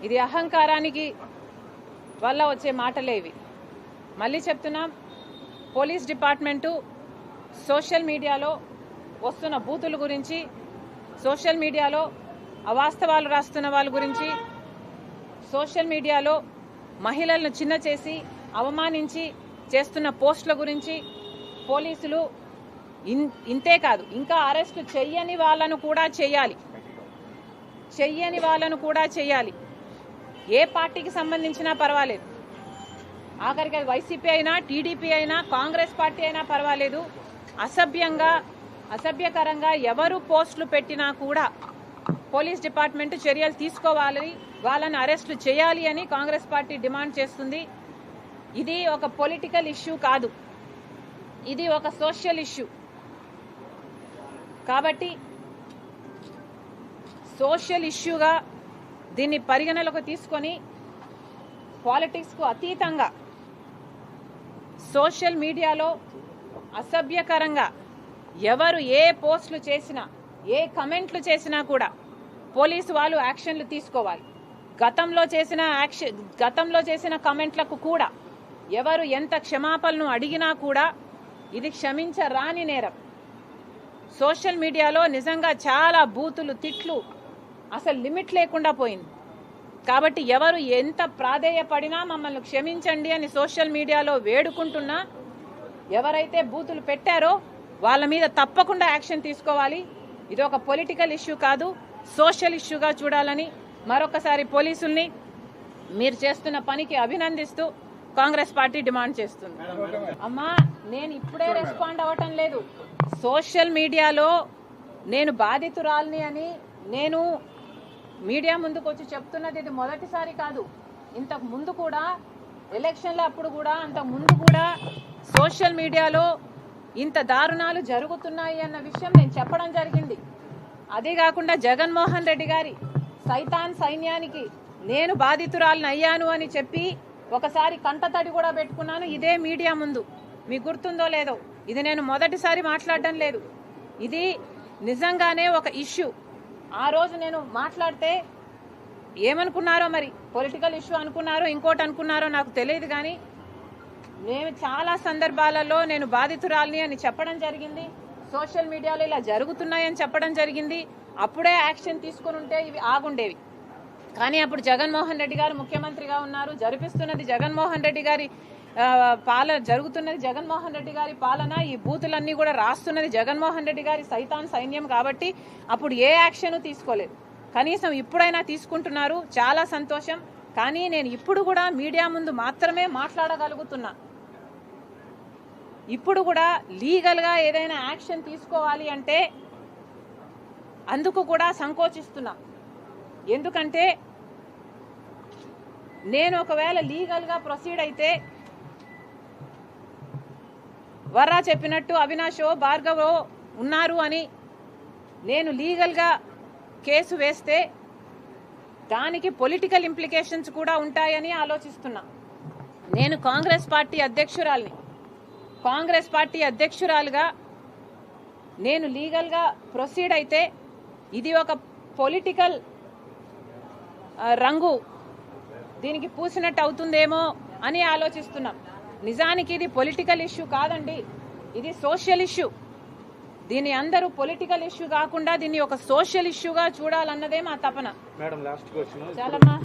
ఇది అహంకారానికి వల్ల వచ్చే మాటలేవి. మళ్ళీ చెప్తున్నాం, పోలీస్ డిపార్ట్మెంటు సోషల్ మీడియాలో వస్తున్న బూతుల గురించి, సోషల్ మీడియాలో అవాస్తవాలు రాస్తున్న వాళ్ళ గురించి, సోషల్ మీడియాలో మహిళలను చిన్న చేసి అవమానించి చేస్తున్న పోస్టుల గురించి పోలీసులు ఇంతే కాదు, ఇంకా అరెస్టు చెయ్యని వాళ్ళను కూడా చేయాలి. ఏ పార్టీకి సంబంధించినా పర్వాలేదు, ఆఖరికి అది వైసీపీ అయినా, టీడీపీ అయినా, కాంగ్రెస్ పార్టీ అయినా పర్వాలేదు. అసభ్యకరంగా ఎవరు పోస్టులు పెట్టినా కూడా పోలీస్ డిపార్ట్మెంట్ చర్యలు తీసుకోవాలి, వాళ్ళని అరెస్టు చేయాలి అని కాంగ్రెస్ పార్టీ డిమాండ్ చేస్తుంది. ఇది ఒక పొలిటికల్ ఇష్యూ కాదు, ఇది ఒక సోషల్ ఇష్యూ. కాబట్టి సోషల్ ఇష్యూగా దీన్ని పరిగణలోకి తీసుకొని పాలిటిక్స్కు అతీతంగా సోషల్ మీడియాలో అసభ్యకరంగా ఎవరు ఏ పోస్టులు చేసినా, ఏ కమెంట్లు చేసినా కూడా పోలీసు వాళ్ళు యాక్షన్లు తీసుకోవాలి. గతంలో చేసిన కమెంట్లకు కూడా ఎవరు ఎంత క్షమాపణను అడిగినా కూడా ఇది క్షమించరాని నేరం. సోషల్ మీడియాలో నిజంగా చాలా బూతులు, తిట్లు, అసలు లిమిట్ లేకుండా పోయింది. కాబట్టి ఎవరు ఎంత ప్రాధేయపడినా మమ్మల్ని క్షమించండి అని సోషల్ మీడియాలో వేడుకుంటున్నా, ఎవరైతే బూతులు పెట్టారో వాళ్ళ మీద తప్పకుండా యాక్షన్ తీసుకోవాలి. ఇది ఒక పొలిటికల్ ఇష్యూ కాదు, సోషల్ ఇష్యూగా చూడాలని మరొకసారి పోలీసుల్ని మీరు చేస్తున్న పనికి అభినందిస్తూ కాంగ్రెస్ పార్టీ డిమాండ్ చేస్తుంది. అమ్మా, నేను ఇప్పుడే రెస్పాండ్ అవ్వటం లేదు. సోషల్ మీడియాలో నేను బాధితురాల్ని అని నేను మీడియా ముందుకు వచ్చి చెప్తున్నది ఇది మొదటిసారి కాదు. ఇంతకు ముందు కూడా ఎలక్షన్ల అప్పుడు కూడా, అంతకు ముందు కూడా సోషల్ మీడియాలో ఇంత దారుణాలు జరుగుతున్నాయి అన్న విషయం నేను చెప్పడం జరిగింది. అదే కాకుండా జగన్మోహన్ రెడ్డి గారి సైతాన్ సైన్యానికి నేను బాధితురాలిని అయ్యాను అని చెప్పి ఒకసారి కంటతడి కూడా పెట్టుకున్నాను ఇదే మీడియా ముందు. మీకు గుర్తుందో లేదో, ఇది నేను మొదటిసారి మాట్లాడడం లేదు. ఇది నిజంగానే ఒక ఇష్యూ. ఆ రోజు నేను మాట్లాడితే ఏమనుకున్నారో, మరి పొలిటికల్ ఇష్యూ అనుకున్నారో, ఇంకోటి అనుకున్నారో నాకు తెలియదు. కానీ నేను చాలా సందర్భాలలో నేను బాధితురాలిని అని చెప్పడం జరిగింది. సోషల్ మీడియాలో ఇలా జరుగుతున్నాయని చెప్పడం జరిగింది. అప్పుడే యాక్షన్ తీసుకుని ఉంటే ఇవి ఆగుండేవి. కానీ అప్పుడు జగన్మోహన్ రెడ్డి గారు ముఖ్యమంత్రిగా ఉన్నారు. జరుగుతున్నది జగన్మోహన్ రెడ్డి గారి పాలన. ఈ బూతులన్నీ కూడా రాస్తున్నది జగన్మోహన్ రెడ్డి గారి సైతాన్ సైన్యం. కాబట్టి అప్పుడు ఏ యాక్షన్ తీసుకోలేదు. కనీసం ఇప్పుడైనా తీసుకుంటున్నారు, చాలా సంతోషం. కానీ నేను ఇప్పుడు కూడా మీడియా ముందు మాత్రమే మాట్లాడగలుగుతున్నా. ఇప్పుడు కూడా లీగల్గా ఏదైనా యాక్షన్ తీసుకోవాలి అంటే అందుకు కూడా సంకోచిస్తున్నా. ఎందుకంటే నేను ఒకవేళ లీగల్గా ప్రొసీడ్ అయితే వర్రా చెప్పినట్టు అవినాషో భార్గవో ఉన్నారు అని నేను లీగల్గా కేసు వేస్తే దానికి పొలిటికల్ ఇంప్లికేషన్స్ కూడా ఉంటాయని ఆలోచిస్తున్నా. నేను కాంగ్రెస్ పార్టీ అధ్యక్షురాలుగా నేను లీగల్గా ప్రొసీడ్ అయితే ఇది ఒక పొలిటికల్ రంగు దీనికి పూసినట్టు అవుతుందేమో అని ఆలోచిస్తున్నాం. నిజానికి ఇది పొలిటికల్ ఇష్యూ కాదండి, ఇది సోషల్ ఇష్యూ. దీన్ని అందరూ పొలిటికల్ ఇష్యూ కాకుండా దీన్ని ఒక సోషల్ ఇష్యూగా చూడాలన్నదే మా తపన. Madam, last question. చాలమ్మా.